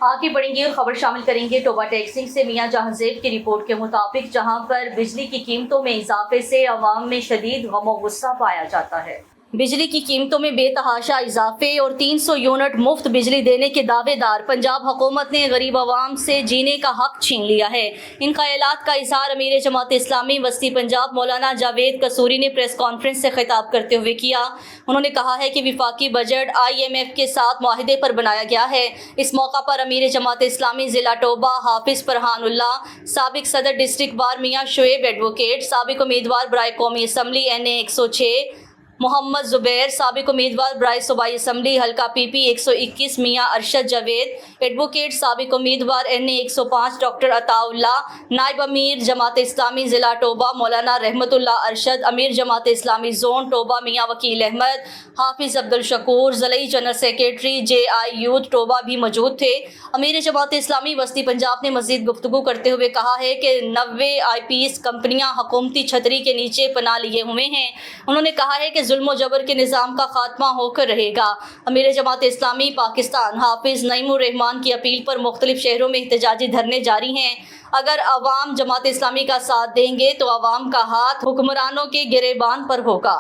आगे बढ़ेंगे और खबर शामिल करेंगे टोबा टेक्सिंग से। मियां जहांजेब की रिपोर्ट के मुताबिक जहां पर बिजली की कीमतों में इजाफे से अवाम में शदीद गम और गुस्सा पाया जाता है। बिजली की कीमतों में बेतहाशा इजाफे और 300 यूनिट मुफ्त बिजली देने के दावेदार पंजाब हुकूमत ने गरीब आवाम से जीने का हक छीन लिया है। इन ख्यालात का इजहार अमीर जमात इस्लामी वस्ती पंजाब मौलाना जावेद कसूरी ने प्रेस कॉन्फ्रेंस से खिताब करते हुए किया। उन्होंने कहा है कि विफाकी बजट IMF के साथ मुआहदे पर बनाया गया है। इस मौका पर अमीर जमात इस्लामी जिला टोबा हाफिज फरहानुल्लाह, साबिक सदर डिस्ट्रिक्ट बार मियां शुएब एडवोकेट, साबिक उम्मीदवार बराए कौमी असम्बली NA 106 मोहम्मद जुबैर, साबिक उम्मीदवार बराए सूबाई असम्बली हल्का PP 121 मियां अरशद जावेद, एडवोकेट साबिक उम्मीदवार NA 105 डॉक्टर अताउल्लाह, नायब अमीर जमात इस्लामी ज़िला टोबा मौलाना रहमतुल्लाह अरशद, अमीर जमात इस्लामी जोन टोबा मियां वकील अहमद, हाफिज अब्दुल शकूर, ज़लई general secretary JI youth Toba भी मौजूद थे। अमीर जमात इस्लामी वस्ती पंजाब ने मज़ीद गुफ्तगू करते हुए कहा है कि 90 IPS कंपनियां हुकूमती छतरी के नीचे पनाह लिए हुए हैं। उन्होंने कहा है कि जुल्म जबर के निज़ाम का खात्मा होकर रहेगा। अमीर जमात इस्लामी पाकिस्तान हाफिज नईमुर रहमान की अपील पर मुख्तलिफ शहरों में एहतजाजी धरने जारी हैं। अगर अवाम जमात इस्लामी का साथ देंगे तो अवाम का हाथ हुक्मरानों के गिरेबान पर होगा।